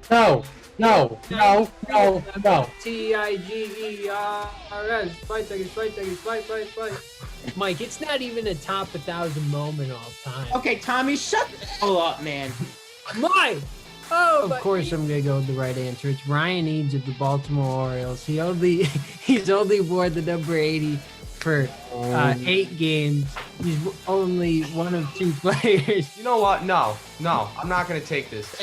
No, no, no, no, no. Tigers. Fight, Tigers, fight, Tigers, fight. Mike, it's not even a top 1,000 moment all time. Okay, Tommy, shut the hell up, man. Mike! Of course, I'm gonna go with the right answer. It's Ryan Eads of the Baltimore Orioles. He's only wore the number 80 for 8 games. He's only one of 2 players. You know what? No, I'm not going to take this.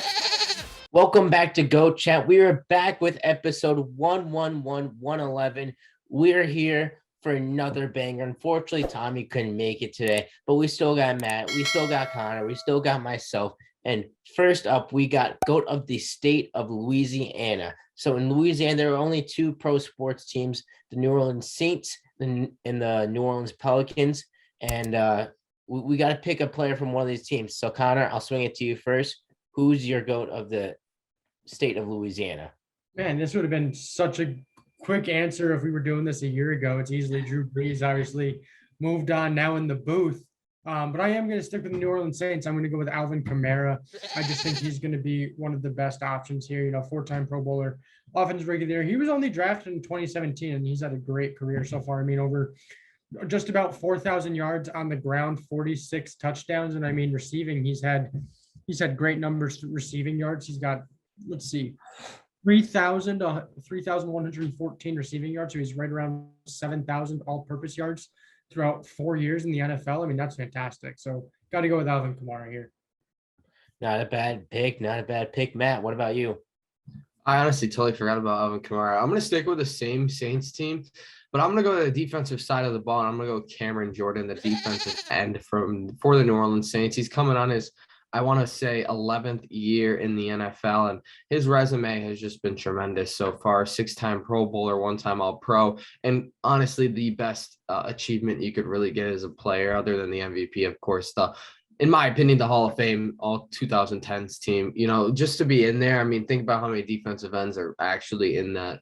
Welcome back to Go Chat. We are back with episode 111. We're here for another banger. Unfortunately, Tommy couldn't make it today, but we still got Matt. We still got Connor. We still got myself. And first up, we got GOAT of the state of Louisiana. So in Louisiana, there are only 2 pro sports teams, the New Orleans Saints and the New Orleans Pelicans. And we got to pick a player from one of these teams. So Connor, I'll swing it to you first. Who's your GOAT of the state of Louisiana? Man, this would have been such a quick answer if we were doing this a year ago. It's easily Drew Brees, obviously moved on now in the booth. But I am going to stick with the New Orleans Saints. I'm going to go with Alvin Kamara. I just think he's going to be one of the best options here. 4-time Pro Bowler, offensive rookie there. He was only drafted in 2017, and he's had a great career so far. I mean, over just about 4,000 yards on the ground, 46 touchdowns, and I mean receiving. He's had great numbers receiving yards. He's got 3,114 receiving yards. So he's right around 7,000 all-purpose yards throughout 4 years in the NFL. I mean, that's fantastic. So got to go with Alvin Kamara here. Not a bad pick. Matt, what about you? I honestly totally forgot about Alvin Kamara. I'm going to stick with the same Saints team, but I'm going to go to the defensive side of the ball, and I'm going to go with Cameron Jordan, the defensive end for the New Orleans Saints. He's coming on his, I want to say, 11th year in the NFL, and his resume has just been tremendous so far. 6-time Pro Bowler, 1-time All-Pro, and honestly, the best achievement you could really get as a player, other than the MVP, of course, in my opinion, the Hall of Fame, all 2010s team. Just to be in there. I mean, think about how many defensive ends are actually in that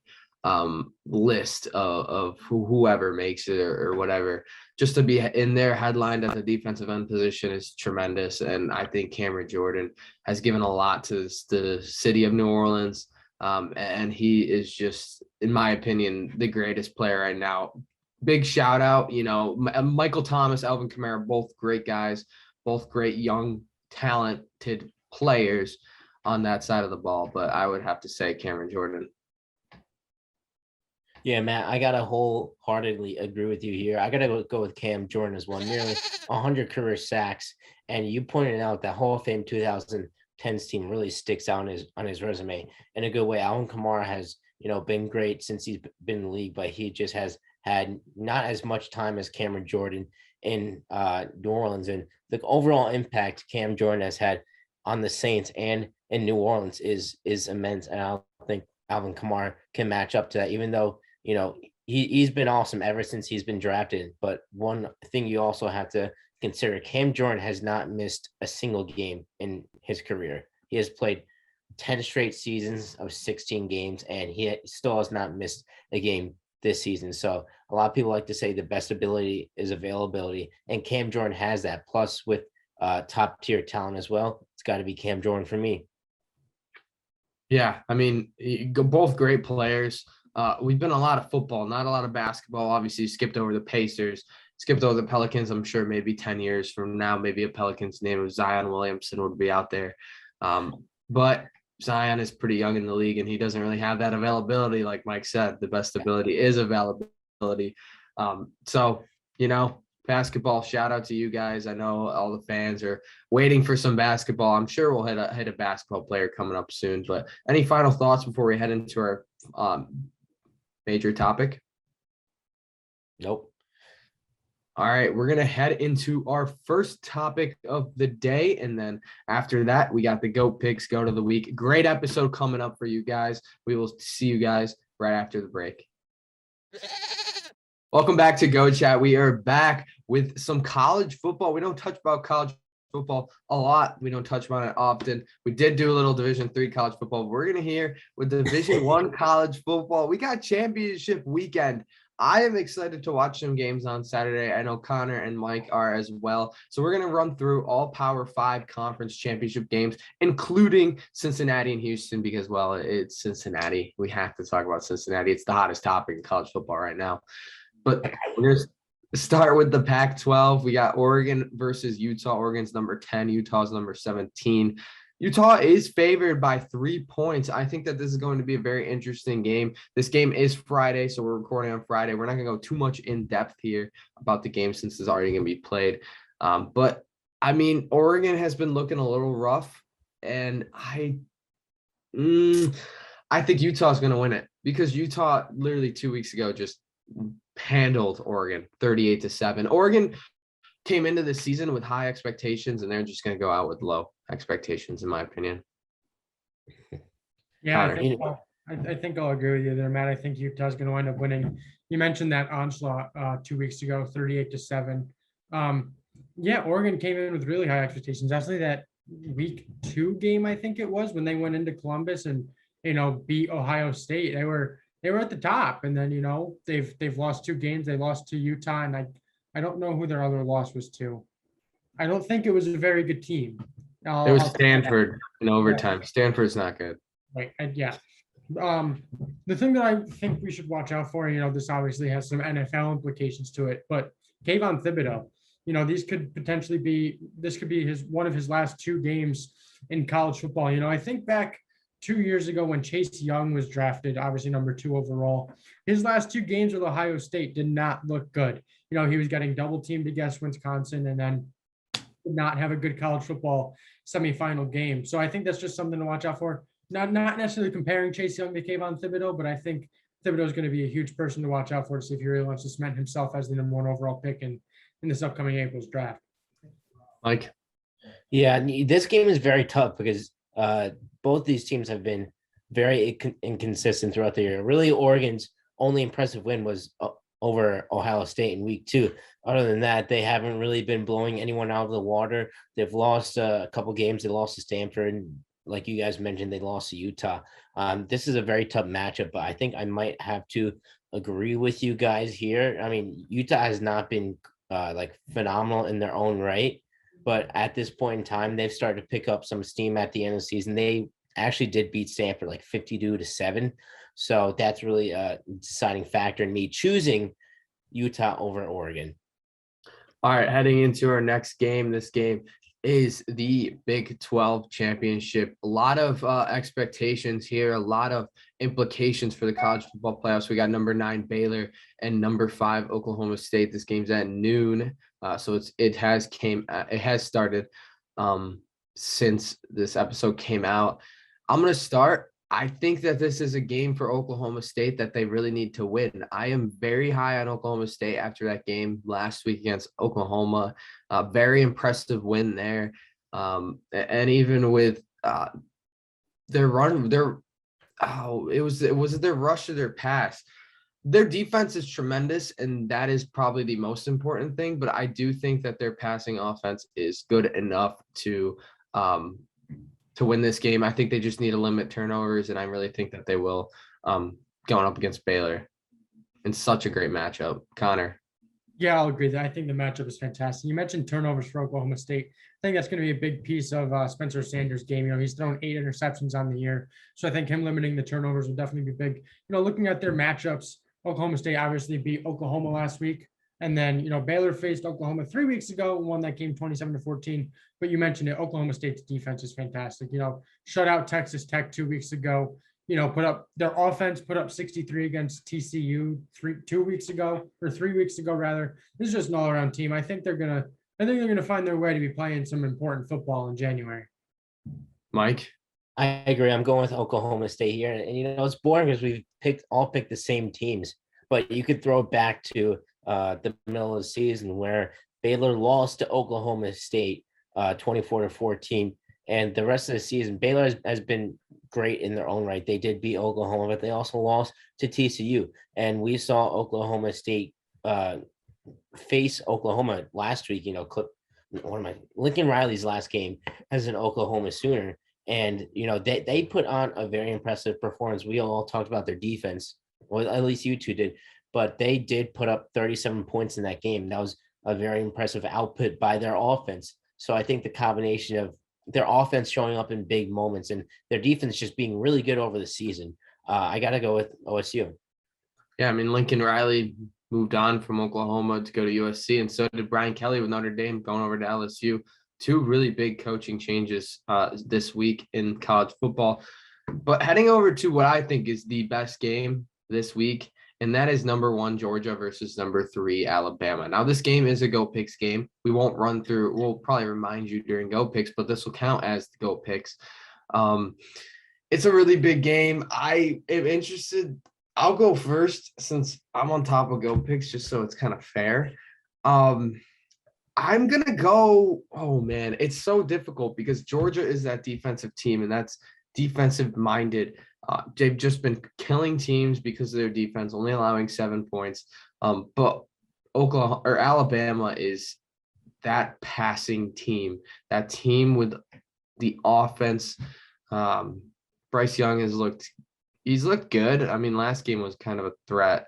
list of whoever makes it or whatever. Just to be in there headlined at the defensive end position is tremendous. And I think Cameron Jordan has given a lot to the city of New Orleans. And he is just, in my opinion, the greatest player right now. Big shout out, Michael Thomas, Alvin Kamara, both great guys, both great young, talented players on that side of the ball. But I would have to say Cameron Jordan. Yeah, Matt, I got to wholeheartedly agree with you here. I got to go with Cam Jordan as well. Nearly 100 career sacks. And you pointed out that Hall of Fame 2010s team really sticks out on his resume in a good way. Alvin Kamara has, been great since he's been in the league, but he just has had not as much time as Cameron Jordan in New Orleans. And the overall impact Cam Jordan has had on the Saints and in New Orleans is immense. And I don't think Alvin Kamara can match up to that, even though he's been awesome ever since he's been drafted. But one thing you also have to consider, Cam Jordan has not missed a single game in his career. He has played 10 straight seasons of 16 games, and he still has not missed a game this season. So a lot of people like to say the best ability is availability, and Cam Jordan has that. Plus with top tier talent as well, it's got to be Cam Jordan for me. Yeah, I mean, both great players. We've been a lot of football, not a lot of basketball. Obviously, skipped over the Pacers, skipped over the Pelicans. I'm sure maybe 10 years from now, maybe a Pelicans name of Zion Williamson would be out there. But Zion is pretty young in the league, and he doesn't really have that availability. Like Mike said, the best ability is availability. Basketball, shout out to you guys. I know all the fans are waiting for some basketball. I'm sure we'll hit a basketball player coming up soon. But any final thoughts before we head into our major topic? Nope. All right, we're going to head into our first topic of the day. And then after that, we got the GOAT picks, GOAT of the week. Great episode coming up for you guys. We will see you guys right after the break. Welcome back to Go Chat. We are back with some college football. We don't touch about college football a lot. We don't touch on it often. We did do a little Division III college football. We're going to hear with Division I college football. We got championship weekend I am excited to watch some games on Saturday. I know Connor and Mike are as well. So we're going to run through all Power 5 conference championship games, including Cincinnati and Houston, because, well, it's Cincinnati. We have to talk about Cincinnati. It's the hottest topic in college football right now. But we're going to start with the Pac-12. We got Oregon versus Utah. Oregon's number 10. Utah's number 17. Utah is favored by 3 points. I think that this is going to be a very interesting game. This game is Friday, so we're recording on Friday. We're not going to go too much in depth here about the game since it's already going to be played. But, I mean, Oregon has been looking a little rough, and I think Utah's going to win it because Utah literally 2 weeks ago just handled Oregon 38-7. Oregon came into the season with high expectations, and they're just going to go out with low expectations, in my opinion. Yeah, I think I'll agree with you there, Matt. I think Utah's going to end up winning. You mentioned that onslaught 2 weeks ago, 38-7. Yeah, Oregon came in with really high expectations. Actually, that week 2 game, I think it was, when they went into Columbus and beat Ohio State. They were at the top, and then they've lost 2 games. They lost to Utah, and I don't know who their other loss was to. I don't think it was a very good team. It was Stanford in overtime. Yeah. Stanford's not good. Right. Yeah. The thing that I think we should watch out for, this obviously has some NFL implications to it, but Kayvon Thibodeau, this could be one of his last 2 games in college football. I think back 2 years ago when Chase Young was drafted, obviously number 2 overall, his last 2 games with Ohio State did not look good. He was getting double teamed against Wisconsin and then did not have a good college football semifinal game. So I think that's just something to watch out for. Not necessarily comparing Chase Young to Kayvon Thibodeau, but I think Thibodeau is going to be a huge person to watch out for to see if he really wants to cement himself as the number 1 overall pick in this upcoming April's draft. Mike? Yeah, this game is very tough because both these teams have been very inconsistent throughout the year. Really, Oregon's only impressive win was over Ohio State in week 2. Other than that, they haven't really been blowing anyone out of the water. They've lost a couple games. They lost to Stanford. And like you guys mentioned, they lost to Utah. This is a very tough matchup, but I think I might have to agree with you guys here. I mean, Utah has not been phenomenal in their own right, but at this point in time, they've started to pick up some steam at the end of the season. They actually did beat Stanford 52-7. So that's really a deciding factor in me choosing Utah over Oregon. All right, heading into our next game. This game is the Big 12 championship. A lot of expectations here, a lot of implications for the college football playoffs. We got number 9 Baylor and number 5 Oklahoma State. This game's at noon, so it has started since this episode came out. I'm gonna start. I think that this is a game for Oklahoma State that they really need to win. I am very high on Oklahoma State after that game last week against Oklahoma. Very impressive win there. And even with their run, was it their rush or their pass? Their defense is tremendous, and that is probably the most important thing. But I do think that their passing offense is good enough to win this game. I think they just need to limit turnovers, and I really think that they will going up against Baylor in such a great matchup. Connor? Yeah, I'll agree. I think the matchup is fantastic. You mentioned turnovers for Oklahoma State. I think that's going to be a big piece of Spencer Sanders' game. He's thrown 8 interceptions on the year, so I think him limiting the turnovers will definitely be big. Looking at their matchups, Oklahoma State obviously beat Oklahoma last week. And then, Baylor faced Oklahoma 3 weeks ago, won that game 27-14. But you mentioned it, Oklahoma State's defense is fantastic. Shut out Texas Tech 2 weeks ago. Their offense put up 63 against TCU 3 weeks ago. This is just an all-around team. I think they're gonna find their way to be playing some important football in January. Mike? I agree. I'm going with Oklahoma State here. And it's boring because we've picked the same teams, but you could throw it back to the middle of the season where Baylor lost to Oklahoma State 24-14, and the rest of the season Baylor has been great in their own right. They did beat Oklahoma, but they also lost to TCU, and we saw Oklahoma State face Oklahoma last week. Lincoln Riley's last game as an Oklahoma Sooner, and they put on a very impressive performance. We all talked about their defense, well, at least you two did. but they did put up 37 points in that game. That was a very impressive output by their offense. So I think the combination of their offense showing up in big moments and their defense just being really good over the season, I got to go with OSU. Yeah, I mean, Lincoln Riley moved on from Oklahoma to go to USC, and so did Brian Kelly with Notre Dame going over to LSU. Two really big coaching changes this week in college football. But heading over to what I think is the best game this week, and that is number 1 Georgia versus number 3 Alabama. Now, this game is a Go Picks game. We won't run through. We'll probably remind you during Go Picks, but this will count as the Go Picks. It's a really big game. I am interested. I'll go first since I'm on top of Go Picks, just so it's kind of fair. I'm going to go, oh man, it's so difficult because Georgia is that defensive team, and that's defensive minded. They've just been killing teams because of their defense, only allowing 7 points. But Oklahoma or Alabama is that passing team, that team with the offense. Bryce Young he's looked good. I mean, last game was kind of a threat.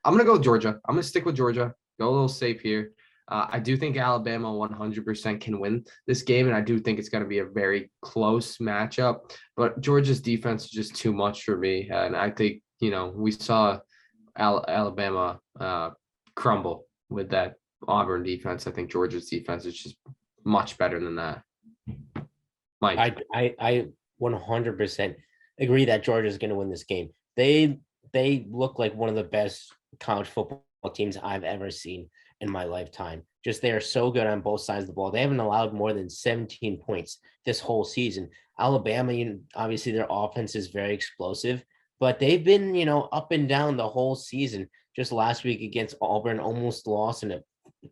I'm going to go with Georgia. I'm going to stick with Georgia. Go a little safe here. I do think Alabama 100% can win this game, and I do think it's going to be a very close matchup. But Georgia's defense is just too much for me, and I think, we saw Alabama crumble with that Auburn defense. I think Georgia's defense is just much better than that. Mike. I 100% agree that Georgia is going to win this game. They look like one of the best college football teams I've ever seen in my lifetime. Just they are so good on both sides of the ball. They haven't allowed more than 17 points this whole season. Alabama, obviously their offense is very explosive, but they've been, up and down the whole season. Just last week against Auburn, almost lost in a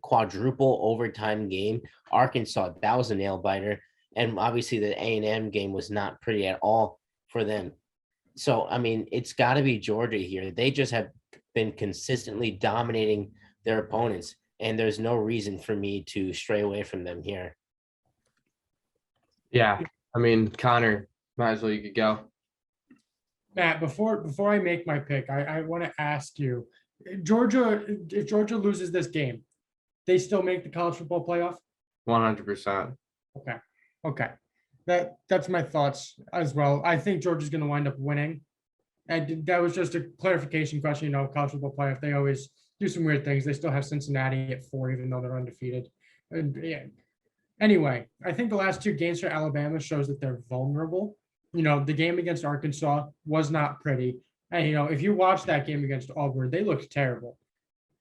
quadruple overtime game. Arkansas, that was a nail biter. And obviously the A&M game was not pretty at all for them. So, I mean, it's got to be Georgia here. They just have been consistently dominating their opponents, and there's no reason for me to stray away from them here. Yeah, I mean, Connor, might as well you could go. Matt, before I make my pick, I want to ask you, if Georgia loses this game, they still make the college football playoff? 100%. Okay. That's my thoughts as well. I think Georgia's going to wind up winning. And that was just a clarification question. College football playoff, they always do some weird things. They still have Cincinnati at 4, even though they're undefeated. And yeah. Anyway, I think the last 2 games for Alabama shows that they're vulnerable. The game against Arkansas was not pretty. And, if you watch that game against Auburn, they looked terrible.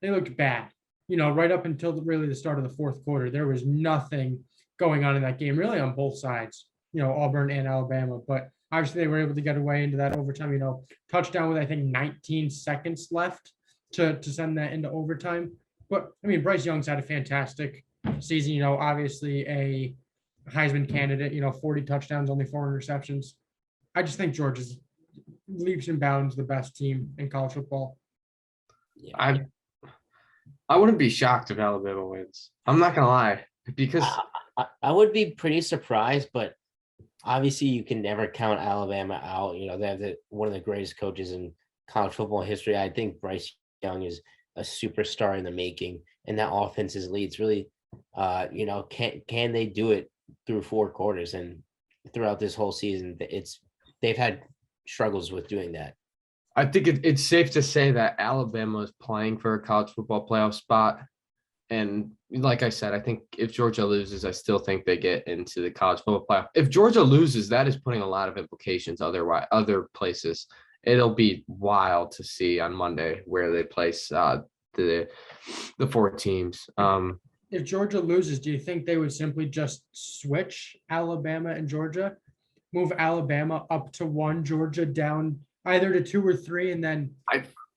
They looked bad. Right up until really the start of the 4th quarter, there was nothing going on in that game, really on both sides, Auburn and Alabama. But obviously they were able to get away into that overtime, touchdown with, I think, 19 seconds left to send that into overtime. But, I mean, Bryce Young's had a fantastic season, obviously a Heisman candidate, 40 touchdowns, only 4 interceptions. I just think Georgia's leaps and bounds the best team in college football. Yeah. I wouldn't be shocked if Alabama wins. I'm not going to lie, because I would be pretty surprised, but obviously you can never count Alabama out. They have one of the greatest coaches in college football history. I think Bryce Young is a superstar in the making, and that offense is leads really, can they do it through 4 quarters and throughout this whole season? They've had struggles with doing that. I think it's safe to say that Alabama is playing for a college football playoff spot. And like I said, I think if Georgia loses, I still think they get into the college football playoff. If Georgia loses, that is putting a lot of implications other places. It'll be wild to see on Monday where they place the 4 teams. If Georgia loses, do you think they would simply just switch Alabama and Georgia, move Alabama up to 1, Georgia down either to 2 or 3, and then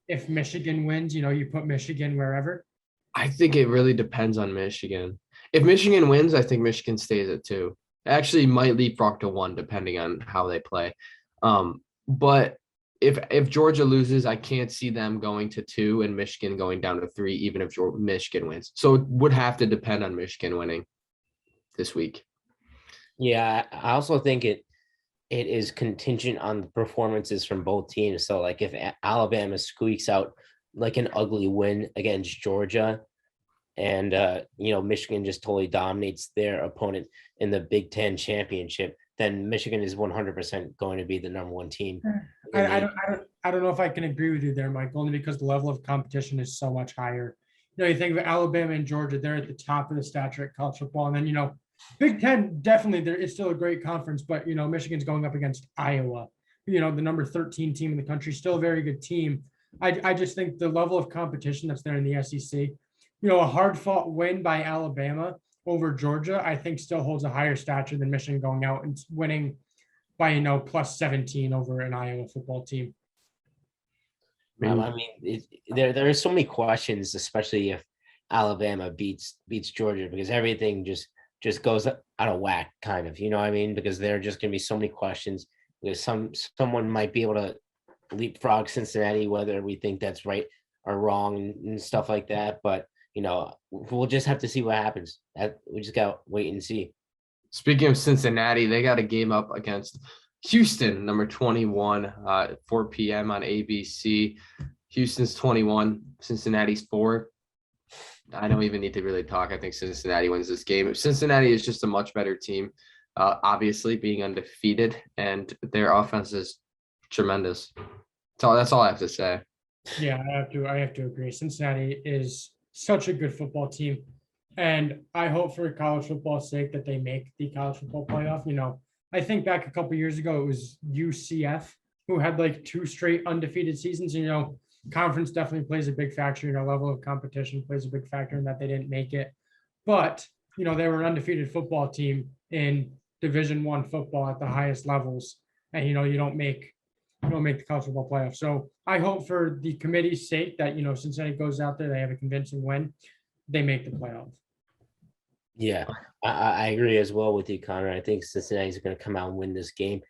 if Michigan wins, you put Michigan wherever? I think it really depends on Michigan. If Michigan wins, I think Michigan stays at 2. Actually, might leapfrog to 1 depending on how they play. But if Georgia loses, I can't see them going to 2 and Michigan going down to 3, even if Michigan wins. So it would have to depend on Michigan winning this week. Yeah, I also think it is contingent on the performances from both teams. So, like, if Alabama squeaks out like an ugly win against Georgia, and Michigan just totally dominates their opponent in the Big Ten championship, then Michigan is 100% going to be the number one team. I don't know if I can agree with you there, Mike, only because the level of competition is so much higher. You think of Alabama and Georgia, they're at the top of the stature at college football. And then, Big Ten, definitely it's still a great conference, but, Michigan's going up against Iowa, the number 13 team in the country, still a very good team. I just think the level of competition that's there in the SEC, a hard fought win by Alabama over Georgia, I think still holds a higher stature than Michigan going out and winning by, plus 17 over an Iowa football team. There are so many questions, especially if Alabama beats Georgia, because everything just goes out of whack, kind of, because there are just going to be so many questions. Because someone might be able to leapfrog Cincinnati, whether we think that's right or wrong and stuff like that. But we'll just have to see what happens. We just got to wait and see. Speaking of Cincinnati, they got a game up against Houston, number 21, 4 p.m. on ABC. Houston's 21, Cincinnati's 4. I don't even need to really talk. I think Cincinnati wins this game. Cincinnati is just a much better team, obviously being undefeated, and their offense is tremendous. So that's all I have to say. Yeah, I have to agree. Cincinnati is such a good football team, and I hope for college football's sake that they make the college football playoff. I think back a couple years ago, it was UCF who had like 2 straight undefeated seasons. Conference definitely plays a big factor. Level of competition plays a big factor in that they didn't make it. But, they were an undefeated football team in Division I football at the highest levels. And, you don't make the college football playoff. So I hope for the committee's sake that, Cincinnati goes out there, they have a convincing win, they make the playoff. Yeah, I agree as well with you, Connor. I think Cincinnati's going to come out and win this game.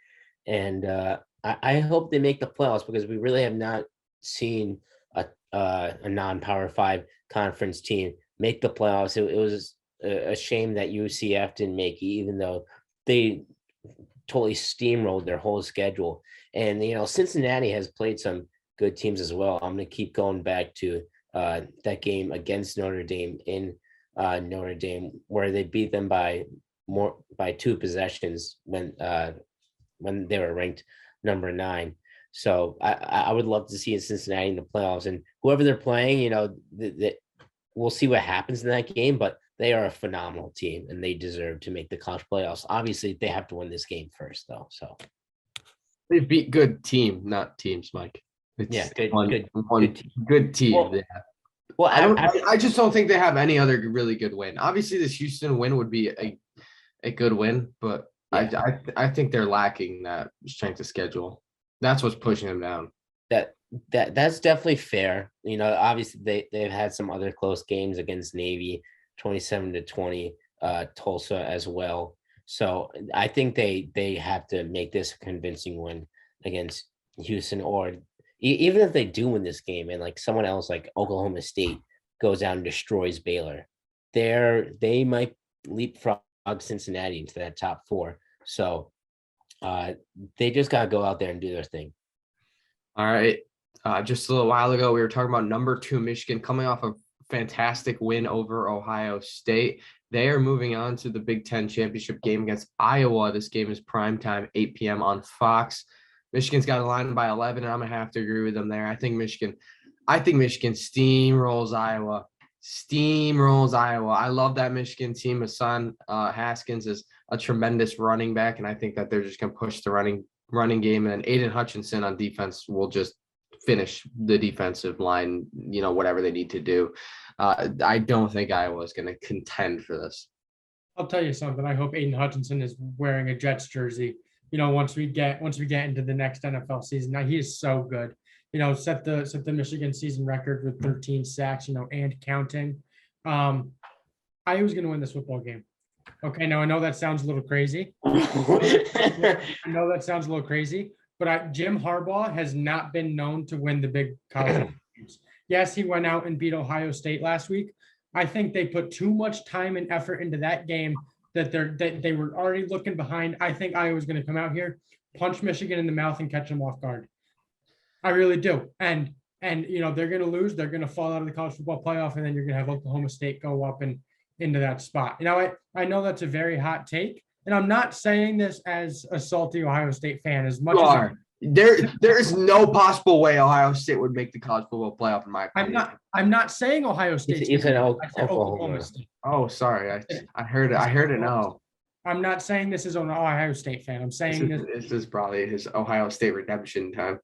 And I hope they make the playoffs, because we really have not seen a non-Power 5 conference team make the playoffs. It was a shame that UCF didn't make it, even though they totally steamrolled their whole schedule. And, Cincinnati has played some good teams as well. I'm going to keep going back to that game against Notre Dame in Notre Dame, where they beat them by 2 possessions when they were ranked number 9. So I would love to see Cincinnati in the playoffs, and whoever they're playing, we'll see what happens in that game, but they are a phenomenal team and they deserve to make the college playoffs. Obviously, they have to win this game first, though. So they beat good team, not teams, Mike. It's good team. Well, yeah. Well, I just don't think they have any other really good win. Obviously, this Houston win would be a good win, but yeah. I think they're lacking that strength of schedule. That's what's pushing them down. That's definitely fair. Obviously they've had some other close games against Navy, 27-20, Tulsa as well. So I think they have to make this a convincing win against Houston, or even if they do win this game and like someone else like Oklahoma State goes out and destroys Baylor, they might leapfrog Cincinnati into that top 4. So they just got to go out there and do their thing. All right. Just a little while ago, we were talking about number 2 Michigan coming off a fantastic win over Ohio State. They are moving on to the Big Ten championship game against Iowa. This game is primetime, 8 p.m. on Fox. Michigan's got a line by 11, and I'm going to have to agree with them there. I think Michigan steamrolls Iowa. I love that Michigan team. Hassan Haskins is a tremendous running back, and I think that they're just going to push the running game, and Aiden Hutchinson on defense will just finish the defensive line, whatever they need to do. I don't think Iowa is going to contend for this. I'll tell you something. I hope Aiden Hutchinson is wearing a Jets jersey, once we get into the next NFL season. Now, he is so good. Set the Michigan season record with 13 sacks, and counting. Iowa's going to win this football game. Okay, now I know that sounds a little crazy. But Jim Harbaugh has not been known to win the big college games. Yes, he went out and beat Ohio State last week. I think they put too much time and effort into that game that they were already looking behind. I think Iowa's going to come out here, punch Michigan in the mouth, and catch them off guard. I really do. And and they're going to lose. They're going to fall out of the college football playoff, and then you're going to have Oklahoma State go up and into that spot. I know that's a very hot take, and I'm not saying this as a salty Ohio State fan as much as there is no possible way Ohio State would make the college football playoff in my opinion. I'm not saying Ohio State. It's an I said Oklahoma State. Oh, sorry. I heard it. I heard it now. I'm not saying this is an Ohio State fan. I'm saying this is probably his Ohio State redemption time.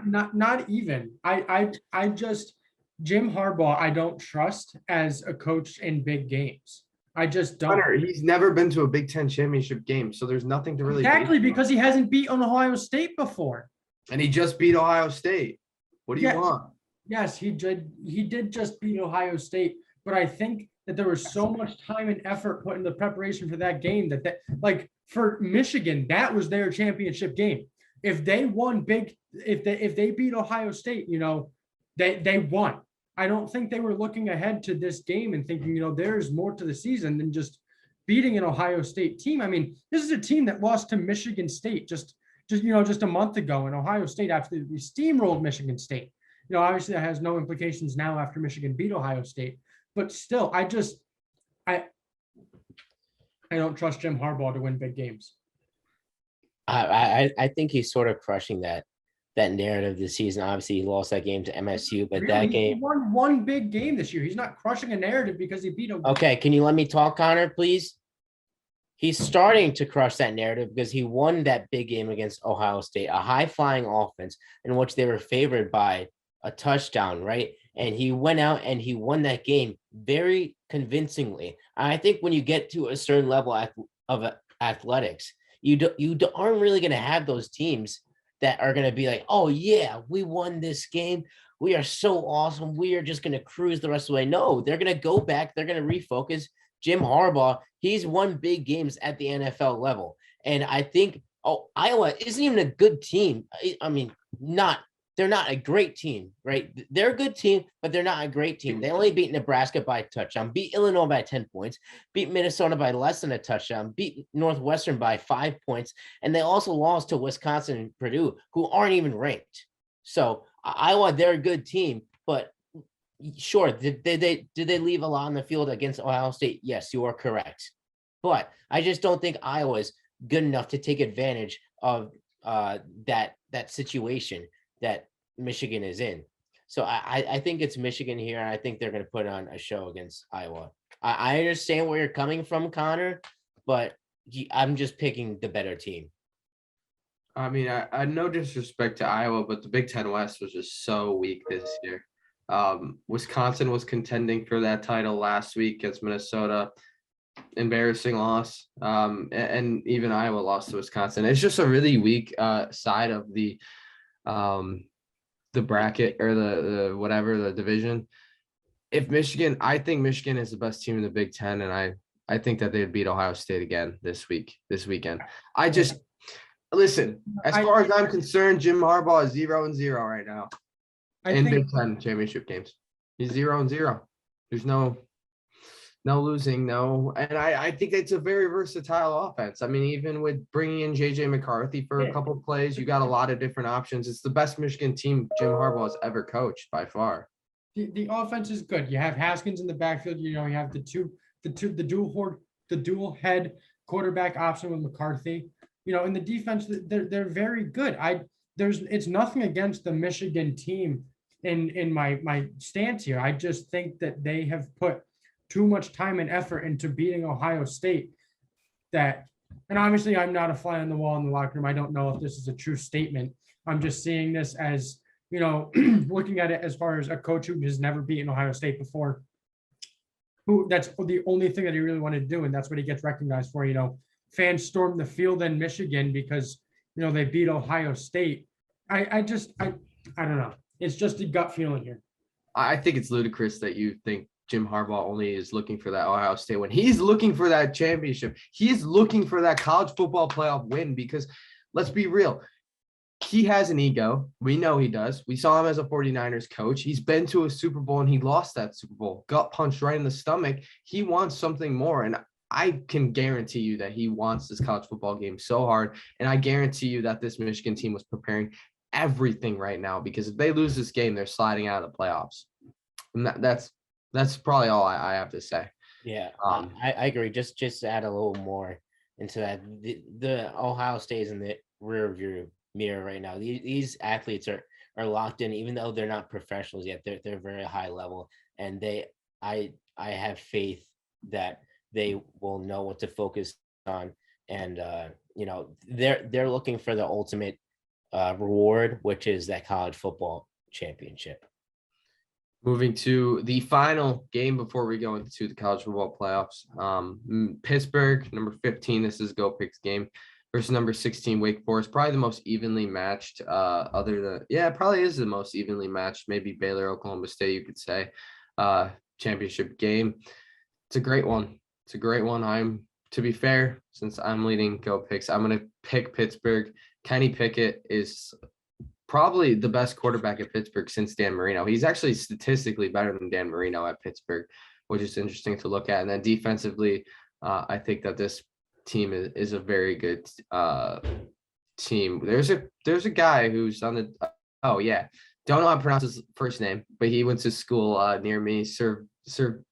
not even. I just Jim Harbaugh, I don't trust as a coach in big games. I just don't. Hunter, he's never been to a Big Ten championship game, so there's nothing to really. Exactly, because he hasn't beaten Ohio State before. And he just beat Ohio State. What do you want? Yes, he did. He did just beat Ohio State, but I think that there was so much time and effort put in the preparation for that game that like for Michigan, that was their championship game. If they won big, if they beat Ohio State, they won. I don't think they were looking ahead to this game and thinking, there's more to the season than just beating an Ohio State team. I mean, this is a team that lost to Michigan State just a month ago, and Ohio State absolutely steamrolled Michigan State. Obviously that has no implications now after Michigan beat Ohio State, but still, I don't trust Jim Harbaugh to win big games. I think he's sort of crushing that narrative this season. Obviously, he lost that game to MSU, but that game he won one big game this year. He's not crushing a narrative because he beat a. Okay, can you let me talk, Connor, please? He's starting to crush that narrative because he won that big game against Ohio State, a high-flying offense in which they were favored by a touchdown, right? And he went out and he won that game very convincingly. I think when you get to a certain level of athletics, you aren't really going to have those teams that are going to be like, oh, yeah, we won this game. We are so awesome. We are just going to cruise the rest of the way. No, they're going to go back. They're going to refocus. Jim Harbaugh, he's won big games at the NFL level. And I think, Iowa isn't even a good team. I mean, they're not a great team, right? They're a good team, but they're not a great team. They only beat Nebraska by a touchdown, beat Illinois by 10 points, beat Minnesota by less than a touchdown, beat Northwestern by 5 points, and they also lost to Wisconsin and Purdue, who aren't even ranked. So Iowa, they're a good team, but sure, did they leave a lot on the field against Ohio State? Yes, you are correct. But I just don't think Iowa's good enough to take advantage of that situation that Michigan is in. So I think it's Michigan here, and I think they're going to put on a show against Iowa. I understand where you're coming from, Connor, but I'm just picking the better team. I mean, I no disrespect to Iowa, but the Big Ten West was just so weak this year. Wisconsin was contending for that title last week against Minnesota. Embarrassing loss. And even Iowa lost to Wisconsin. It's just a really weak side of the bracket or the whatever, the division. I think Michigan is the best team in the Big Ten, and I think that they would beat Ohio State again this weekend. Listen, as far as I'm concerned, Jim Harbaugh is 0-0 right now in Big Ten championship games. He's 0-0. There's no losing, and I think it's a very versatile offense. I mean, even with bringing in J.J. McCarthy for a couple of plays, you got a lot of different options. It's the best Michigan team Jim Harbaugh has ever coached by far. The offense is good. You have Haskins in the backfield. You have the dual head quarterback option with McCarthy. In the defense, they're very good. It's nothing against the Michigan team in my stance here. I just think that they have put too much time and effort into beating Ohio State and obviously I'm not a fly on the wall in the locker room. I don't know if this is a true statement. I'm just seeing this as, looking at it as far as a coach who has never beaten Ohio State before, that's the only thing that he really wanted to do. And that's what he gets recognized for. Fans stormed the field in Michigan because, they beat Ohio State. I don't know. It's just a gut feeling here. I think it's ludicrous that you think Jim Harbaugh only is looking for that Ohio State win. He's looking for that championship. He's looking for that college football playoff win because let's be real. He has an ego. We know he does. We saw him as a 49ers coach. He's been to a Super Bowl and he lost that Super Bowl. Got punched right in the stomach. He wants something more. And I can guarantee you that he wants this college football game so hard. And I guarantee you that this Michigan team was preparing everything right now, because if they lose this game, they're sliding out of the playoffs. And that's probably all I have to say. Yeah, I agree. Just to add a little more into that, the Ohio State is in the rear view mirror right now. These athletes are locked in, even though they're not professionals yet. They're very high level, and I have faith that they will know what to focus on, and they're looking for the ultimate reward, which is that college football championship. Moving to the final game before we go into the college football playoffs. Pittsburgh, number 15, this is Go Picks game, versus number 16, Wake Forest. Probably the most evenly matched, it probably is the most evenly matched, maybe Baylor, Oklahoma State, you could say, championship game. It's a great one. To be fair, since I'm leading Go Picks, I'm going to pick Pittsburgh. Kenny Pickett is probably the best quarterback at Pittsburgh since Dan Marino. He's actually statistically better than Dan Marino at Pittsburgh, which is interesting to look at. And then defensively, I think that this team is a very good team. There's a guy who's on the don't know how to pronounce his first name, but he went to school near me, Servasi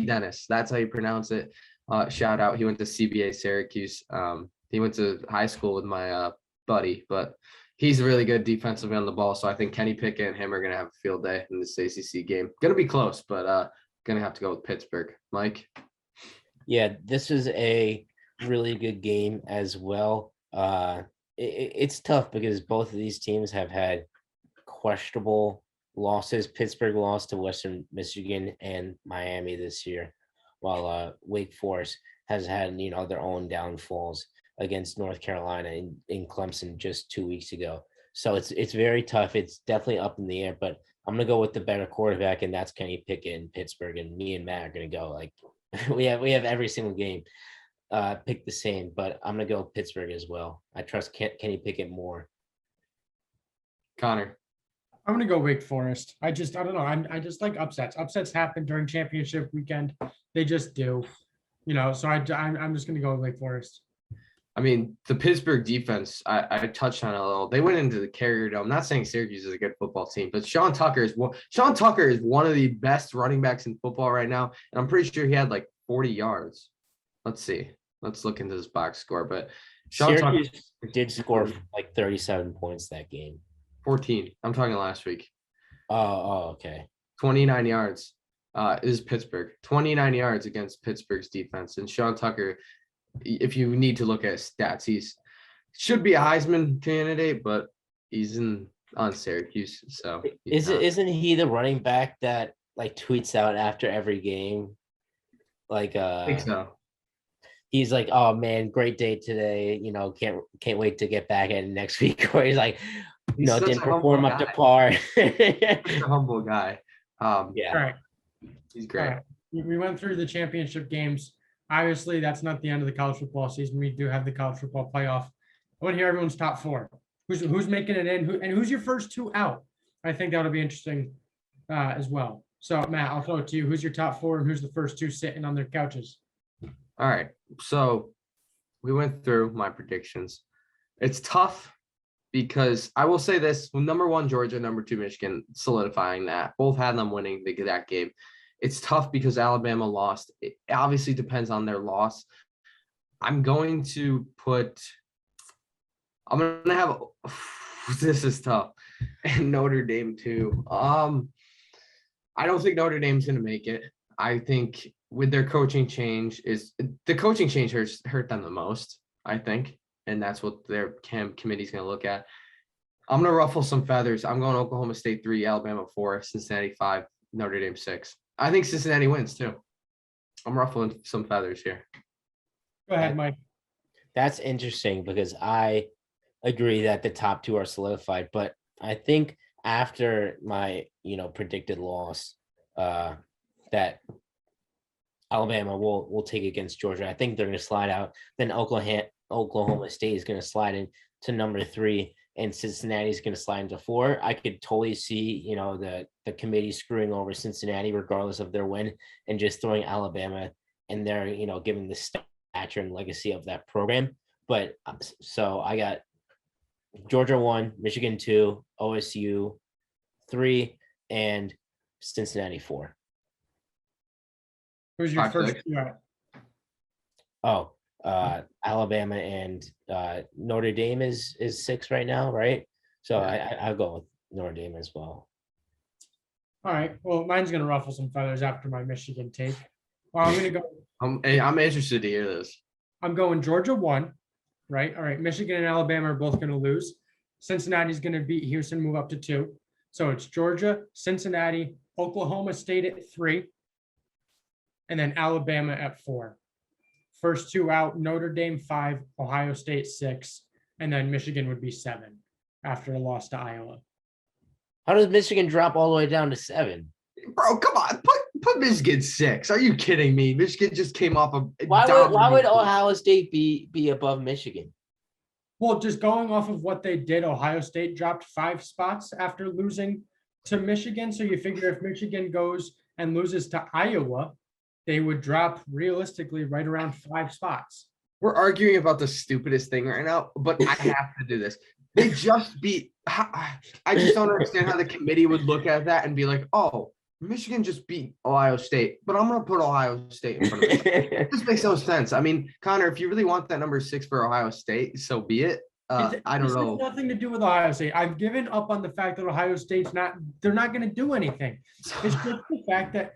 Dennis. That's how you pronounce it. Shout out. He went to CBA Syracuse. He went to high school with my buddy, but he's really good defensively on the ball. So I think Kenny Pickett and him are going to have a field day in this ACC game. Going to be close, but going to have to go with Pittsburgh. Mike? Yeah, this is a really good game as well. It's tough because both of these teams have had questionable losses. Pittsburgh lost to Western Michigan and Miami this year, while Wake Forest has had their own downfalls against North Carolina in Clemson just 2 weeks ago. So it's very tough. It's definitely up in the air, but I'm gonna go with the better quarterback, and that's Kenny Pickett in Pittsburgh. And me and Matt are gonna go like we have every single game pick the same, but I'm gonna go Pittsburgh as well. I trust Kenny Pickett more. Connor? I'm gonna go Wake Forest. I don't know. I just like upsets. Upsets happen during championship weekend. They just do. So I'm just gonna go with Wake Forest. I mean, the Pittsburgh defense, I touched on it a little. They went into the Carrier Dome. I'm not saying Syracuse is a good football team, but Sean Tucker is one of the best running backs in football right now, and I'm pretty sure he had like 40 yards. Let's see. Let's look into this box score. But Syracuse did score like 37 points that game. 14. I'm talking last week. Oh, okay. 29 yards is Pittsburgh. 29 yards against Pittsburgh's defense, and Sean Tucker, if you need to look at stats, he's should be a Heisman candidate, but he's on Syracuse. So isn't he the running back that like tweets out after every game? Like I think so. He's like, "Oh man, great day today. Can't wait to get back at it next week." Or he's like, didn't perform up to par. Such a humble guy. Yeah. All right. He's great. All right. We went through the championship games. Obviously, that's not the end of the college football season. We do have the college football playoff. I want to hear everyone's top four. Who's making it in? Who's your first two out? I think that'll be interesting as well. So, Matt, I'll throw it to you. Who's your top four, and who's the first two sitting on their couches? All right. So we went through my predictions. It's tough because I will say this: number one, Georgia; number two, Michigan, solidifying that. Both had them winning that game. It's tough because Alabama lost. It obviously depends on their loss. I'm going to have this is tough. And Notre Dame too. I don't think Notre Dame's going to make it. I think with their coaching change hurt them the most, I think. And that's what their committee's going to look at. I'm going to ruffle some feathers. I'm going Oklahoma State 3, Alabama 4, Cincinnati 5, Notre Dame 6. I think Cincinnati wins too. I'm ruffling some feathers here. Go ahead, Mike. That's interesting because I agree that the top two are solidified, but I think after my predicted loss, that Alabama will take against Georgia. I think they're going to slide out. Then Oklahoma State is going to slide into number 3, and Cincinnati is going to slide into 4. I could totally see, the committee screwing over Cincinnati regardless of their win and just throwing Alabama in there, given the stature and legacy of that program. But so I got Georgia 1, Michigan 2, OSU 3, and Cincinnati 4. Who's your 5, first 6. two out? Oh, Alabama and Notre Dame is 6 right now, right? So Yeah. I'll go with Notre Dame as well. All right. Well, mine's gonna ruffle some feathers after my Michigan take. Well, I'm gonna go. I'm interested to hear this. I'm going Georgia 1, right? All right. Michigan and Alabama are both gonna lose. Cincinnati's gonna beat Houston, move up to 2. So it's Georgia, Cincinnati, Oklahoma State at 3, and then Alabama at 4. First two out, Notre Dame 5, Ohio State 6, and then Michigan would be 7 after a loss to Iowa. How does Michigan drop all the way down to 7? Bro, come on. Put Michigan 6. Are you kidding me? Michigan just came off a Why would Ohio State be above Michigan? Well, just going off of what they did, Ohio State dropped 5 spots after losing to Michigan. So you figure if Michigan goes and loses to Iowa, they would drop realistically right around 5 spots. We're arguing about the stupidest thing right now, but I have to do this. They just beat. I just don't understand how the committee would look at that and be like, "Oh, Michigan just beat Ohio State," but I'm going to put Ohio State in front of it. It just makes no sense. I mean, Connor, if you really want that number 6 for Ohio State, so be it. I don't know. This has nothing to do with Ohio State. I've given up on the fact that Ohio State's they're not going to do anything. It's just the fact that,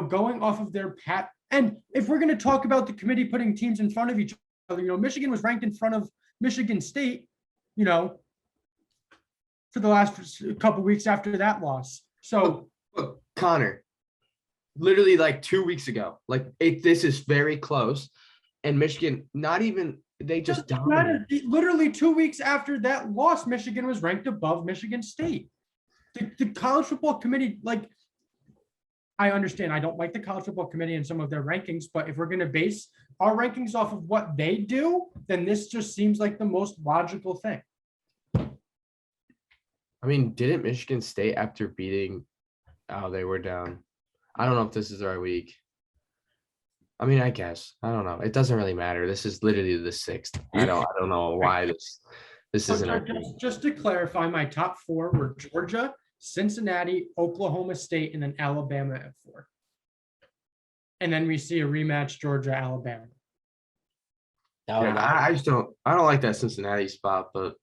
going off of their pat. And if we're going to talk about the committee putting teams in front of each other, Michigan was ranked in front of Michigan State, for the last couple weeks after that loss. So, Look, Connor, literally like 2 weeks ago, this is very close, and Michigan, not even they just dominated. Literally 2 weeks after that loss, Michigan was ranked above Michigan State. The college football committee, I understand I don't like the college football committee and some of their rankings, but if we're going to base our rankings off of what they do, then this just seems like the most logical thing. I mean, didn't Michigan State after beating? Oh, they were down. I don't know if this is the right week. I mean, I guess. I don't know. It doesn't really matter. This is literally the 6th. I don't know why this isn't our just to clarify, my top 4 were Georgia, Cincinnati, Oklahoma State, and then Alabama at 4. And then we see a rematch, Georgia, Alabama. I just don't like that Cincinnati spot, but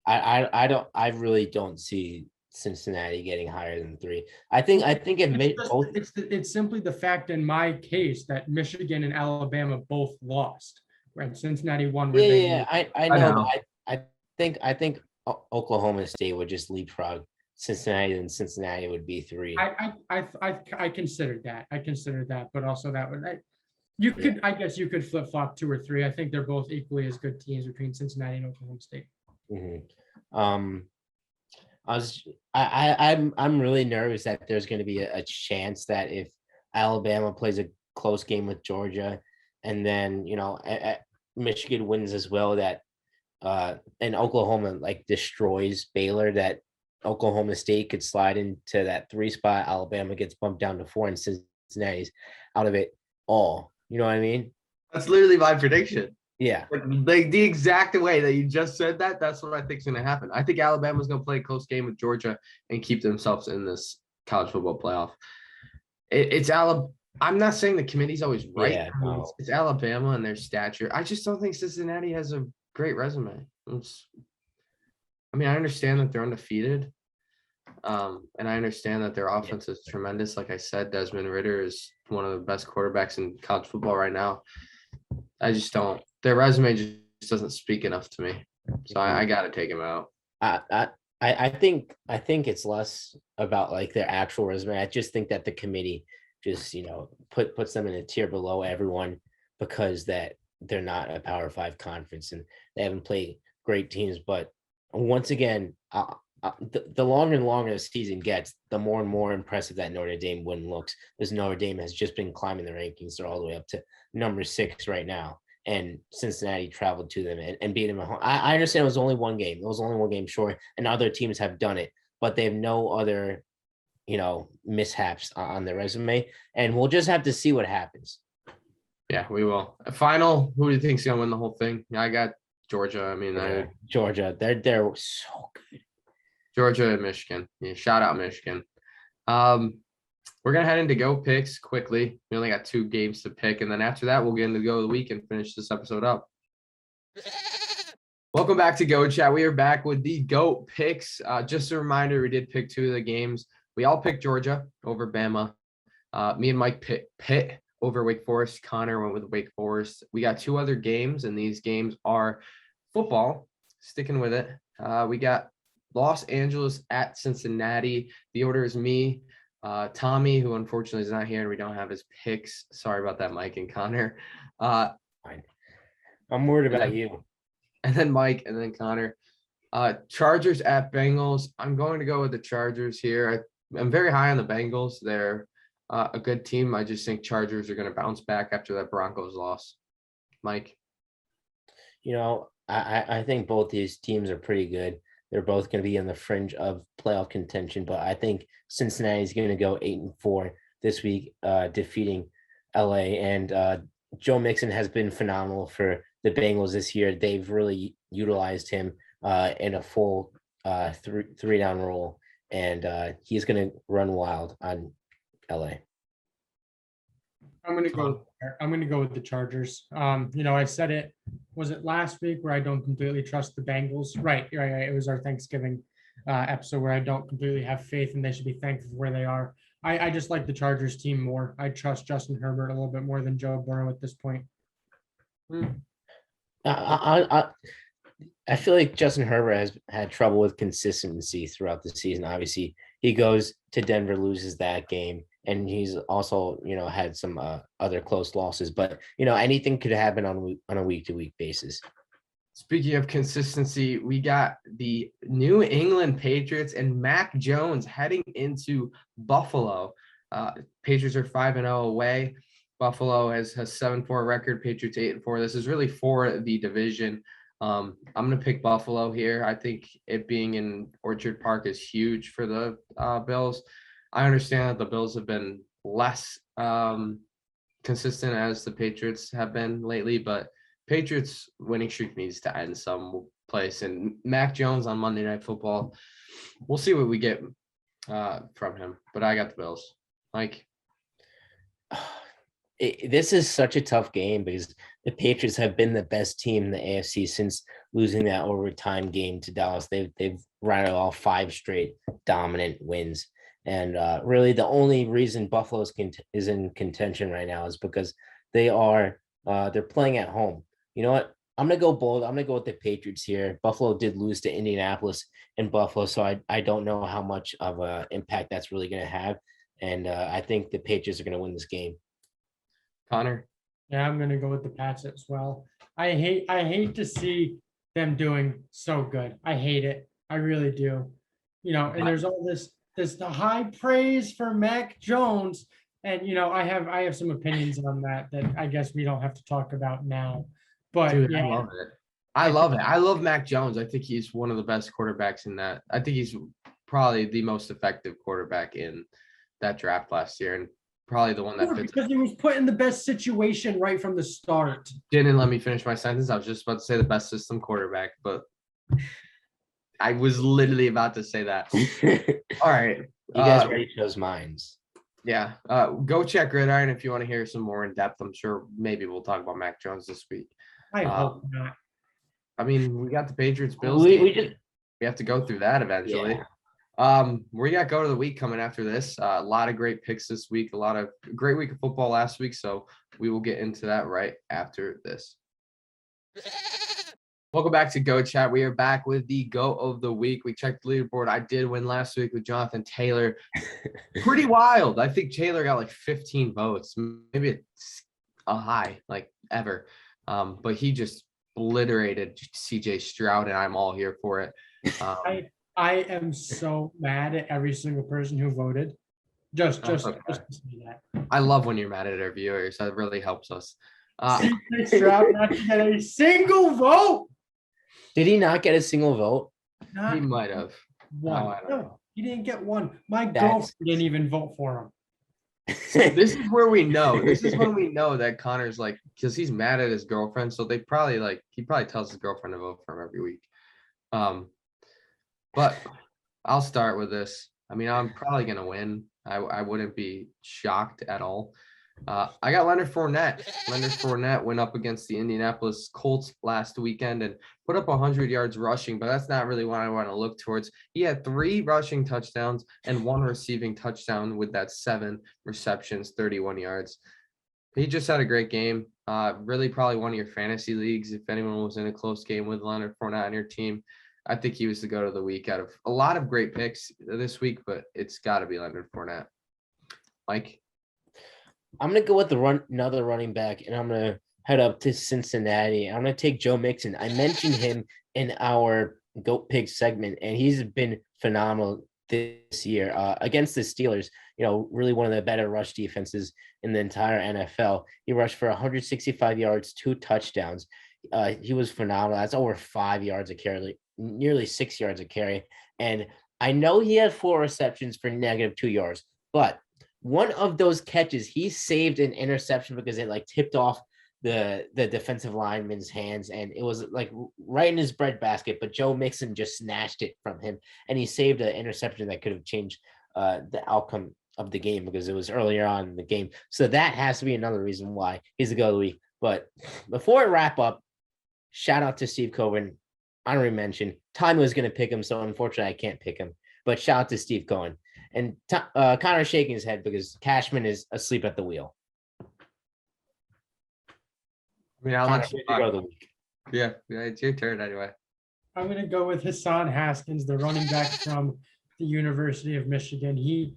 I really don't see Cincinnati getting higher than 3. I think it made both. It's simply the fact in my case that Michigan and Alabama both lost, right? Cincinnati won. I know. I think Oklahoma State would just leapfrog Cincinnati, and Cincinnati would be 3. I considered that, but also that would I guess you could flip flop 2 or 3. I think they're both equally as good teams between Cincinnati and Oklahoma State. Mm-hmm. I'm really nervous that there's going to be a chance that if Alabama plays a close game with Georgia, and then Michigan wins as well, that and Oklahoma destroys Baylor, that Oklahoma State could slide into that 3 spot. Alabama gets bumped down to 4, and Cincinnati's out of it all. You know what I mean? That's literally my prediction. Yeah. Like the exact way that you just said that, that's what I think is going to happen. I think Alabama's going to play a close game with Georgia and keep themselves in this college football playoff. It's Alabama. I'm not saying the committee's always right. Yeah, no. It's Alabama and their stature. I just don't think Cincinnati has a great resume. I understand that they're undefeated. And I understand that their offense is tremendous. Like I said, Desmond Ridder is one of the best quarterbacks in college football right now. I just don't. Their resume just doesn't speak enough to me. So I got to take him out. I think it's less about their actual resume. I just think that the committee just puts them in a tier below everyone because that they're not a Power 5 conference and they haven't played great teams. But once again, the longer and longer the season gets, the more and more impressive that Notre Dame win looks. Because Notre Dame has just been climbing the rankings. They're all the way up to number 6 right now. And Cincinnati traveled to them and beat them at home. I understand it was only one game. It was only one game short, and other teams have done it, but they have no other, mishaps on their resume. And we'll just have to see what happens. Yeah, we will. Final, who do you think's going to win the whole thing? I got Georgia. I mean, Georgia. They're so good. Georgia and Michigan. Yeah, shout out Michigan. We're gonna head into go picks quickly. We only got 2 games to pick, and then after that, we'll get into go of the week and finish this episode up. Welcome back to Go Chat. We are back with the GOAT picks. Just a reminder, we did pick 2 of the games. We all picked Georgia over Bama. Me and Mike picked Pitt over Wake Forest. Connor went with Wake Forest. We got 2 other games, and these games are football. Sticking with it. We got Los Angeles at Cincinnati. The order is me, Tommy, who unfortunately is not here, and we don't have his picks. Sorry about that, Mike and Connor. Fine. I'm worried about you. And then Mike, and then Connor. Chargers at Bengals. I'm going to go with the Chargers here. I'm very high on the Bengals. They're a good team. I just think Chargers are going to bounce back after that Broncos loss. Mike? I think both these teams are pretty good. They're both going to be in the fringe of playoff contention, but I think Cincinnati's going to go 8-4 this week, defeating LA. And Joe Mixon has been phenomenal for the Bengals this year. They've really utilized him in a full 3-down role, and he's going to run wild on LA. I'm going to go with the Chargers. I said it, was it last week where I don't completely trust the Bengals? Right. It was our Thanksgiving episode where I don't completely have faith and they should be thankful for where they are. I just like the Chargers team more. I trust Justin Herbert a little bit more than Joe Burrow at this point. I feel like Justin Herbert has had trouble with consistency throughout the season. Obviously, he goes to Denver, loses that game, and he's also, had some other close losses. But, anything could happen on a week-to-week basis. Speaking of consistency, we got the New England Patriots and Mac Jones heading into Buffalo. Patriots are 5-0 away. Buffalo has 7-4 record. Patriots 8-4. This is really for the division. I'm going to pick Buffalo here. I think it being in Orchard Park is huge for the Bills. I understand that the Bills have been less consistent as the Patriots have been lately, but Patriots winning streak needs to end some place. And Mac Jones on Monday Night Football, we'll see what we get from him. But I got the Bills. Mike? This is such a tough game because the Patriots have been the best team in the AFC since losing that overtime game to Dallas. They've rattled off 5 straight dominant wins. And really the only reason Buffalo is in contention right now is because they're playing at home. You know what? I'm going to go bold. I'm going to go with the Patriots here. Buffalo did lose to Indianapolis and Buffalo, so I don't know how much of an impact that's really going to have. And I think the Patriots are going to win this game. Connor? Yeah, I'm going to go with the Pats as well. I hate to see them doing so good. I hate it. I really do. And there's all this the high praise for Mac Jones. And, I have some opinions on that I guess we don't have to talk about now. But dude, yeah. I love it. I love it. I love Mac Jones. I think he's one of the best quarterbacks in that. I think he's probably the most effective quarterback in that draft last year, and probably the one that fits. Because he was put in the best situation right from the start. Didn't let me finish my sentence. I was just about to say the best system quarterback, but I was literally about to say that. All right. You guys ready those minds. Yeah. Go check Gridiron if you want to hear some more in depth. I'm sure maybe we'll talk about Mac Jones this week. I hope not. I mean, we got the Patriots Bills. We have to go through that eventually. Yeah. We got go to the week coming after this. A lot of great picks this week. A lot of great week of football last week. So we will get into that right after this. Welcome back to Go Chat. We are back with the Go of the Week. We checked the leaderboard. I did win last week with Jonathan Taylor. Pretty wild. I think Taylor got like 15 votes. Maybe it's a high, like ever. But he just obliterated CJ Stroud, and I'm all here for it. I am so mad at every single person who voted. Just to say that. I love when you're mad at our viewers. That really helps us. CJ Stroud not to get a single vote. Did he not get a single vote? He might have. One. No, he didn't get one. My girlfriend didn't even vote for him. This is where we know. This is when we know that Connor's like, because he's mad at his girlfriend. So he probably tells his girlfriend to vote for him every week. But I'll start with this. I mean, I'm probably gonna win. I wouldn't be shocked at all. I got Leonard Fournette. Leonard Fournette went up against the Indianapolis Colts last weekend and put up 100 yards rushing, but that's not really what I want to look towards. He had 3 rushing touchdowns and 1 receiving touchdown with that 7 receptions, 31 yards. He just had a great game. Really probably one of your fantasy leagues. If anyone was in a close game with Leonard Fournette on your team, I think he was the go to the week out of a lot of great picks this week, but it's got to be Leonard Fournette. Mike? I'm gonna go with another running back, and I'm gonna head up to Cincinnati. I'm gonna take Joe Mixon. I mentioned him in our Goat Pig segment, and he's been phenomenal this year against the Steelers. Really one of the better rush defenses in the entire NFL. He rushed for 165 yards, 2 touchdowns. He was phenomenal. That's over 5 yards a carry, nearly 6 yards a carry. And I know he had 4 receptions for -2 yards, but one of those catches, he saved an interception because it tipped off the defensive lineman's hands, and it was right in his breadbasket. But Joe Mixon just snatched it from him, and he saved an interception that could have changed the outcome of the game because it was earlier on in the game. So that has to be another reason why he's the go of the week. But before I wrap up, shout out to Steve Cohen. Honorary mention. Tommy was going to pick him, so unfortunately I can't pick him. But shout out to Steve Cohen. And Connor's shaking his head because Cashman is asleep at the wheel. I mean, I'll let you go the week. Yeah, it's your turn anyway. I'm going to go with Hassan Haskins, the running back from the University of Michigan. He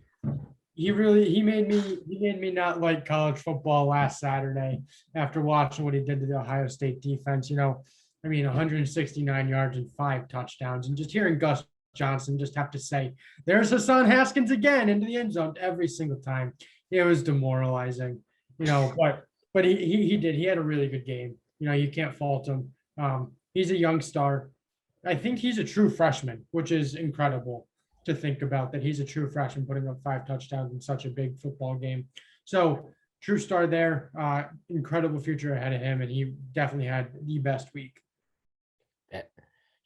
made me not like college football last Saturday after watching what he did to the Ohio State defense. 169 yards and 5 touchdowns, and just hearing Gus Johnson just have to say, there's Hassan Haskins again into the end zone every single time. It was demoralizing, but he had a really good game. You can't fault him. He's a young star. I think he's a true freshman, which is incredible to think about, that he's a true freshman putting up 5 touchdowns in such a big football game. So true star there, incredible future ahead of him. And he definitely had the best week.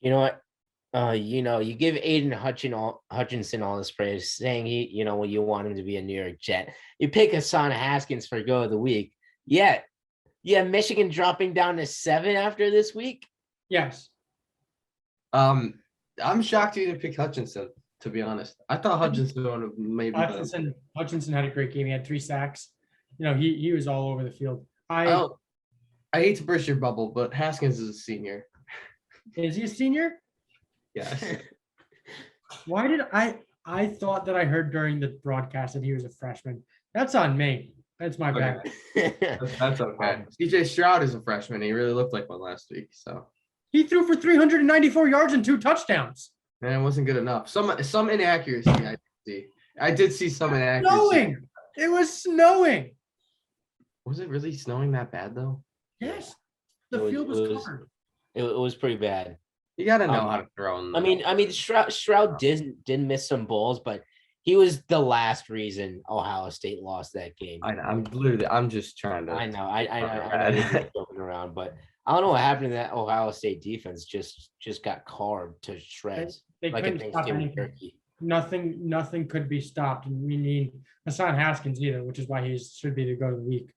You know what? You give Aiden Hutchinson all this praise, saying you want him to be a New York Jet. You pick Hassan Haskins for go of the week. Yeah, Michigan dropping down to 7 after this week. Yes. I'm shocked you didn't pick Hutchinson, to be honest. I thought Hutchinson would have maybe. Hutchinson had a great game. He had 3 sacks. He was all over the field. I hate to burst your bubble, but Haskins is a senior. Is he a senior? Yes. Why did I thought that I heard during the broadcast that he was a freshman. That's on me. That's my bad. That's okay. CJ Stroud is a freshman. He really looked like one last week. So he threw for 394 yards and 2 touchdowns. Man, it wasn't good enough. Some inaccuracy I did see some inaccuracy. Snowing. It was snowing. Was it really snowing that bad though? Yes. The field was covered. It was pretty bad. You got to know how to throw in. I mean, Stroud did miss some balls, but he was the last reason Ohio State lost that game. I'm just trying to. I know. I'm joking around, but I don't know what happened to that Ohio State defense. Just got carved to shreds like a Thanksgiving turkey. Nothing could be stopped, and we need Hassan Haskins either, which is why he should be the go of the week.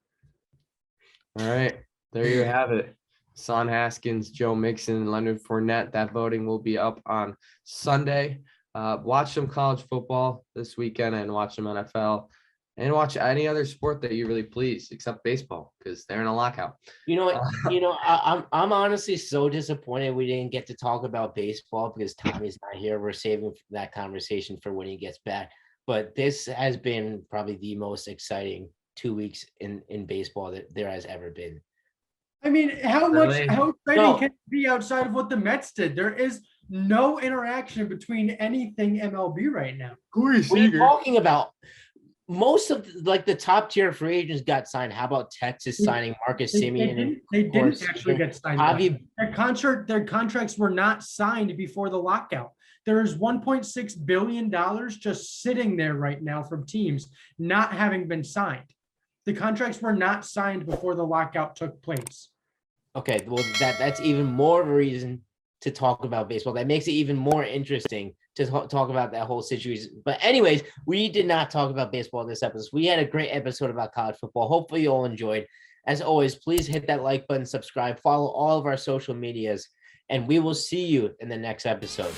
All right, there you have it. Hassan Haskins, Joe Mixon, Leonard Fournette. That voting will be up on Sunday. Watch some college football this weekend and watch some NFL and watch any other sport that you really please, except baseball, because they're in a lockout. You know what? I'm honestly so disappointed we didn't get to talk about baseball because Tommy's not here. We're saving that conversation for when he gets back. But this has been probably the most exciting 2 weeks in baseball that there has ever been. I mean, how exciting can it be outside of what the Mets did? There is no interaction between anything MLB right now. What are you talking about? Most of the top tier free agents got signed. How about Texas signing Marcus Semien? They didn't actually get signed. Their contracts were not signed before the lockout. There is $1.6 billion just sitting there right now from teams not having been signed. The contracts were not signed before the lockout took place. Okay, well, that's even more of a reason to talk about baseball. That makes it even more interesting to talk about that whole situation. But anyways, we did not talk about baseball in this episode. We had a great episode about college football. Hopefully you all enjoyed. As always, please hit that like button, subscribe, follow all of our social medias, and we will see you in the next episode.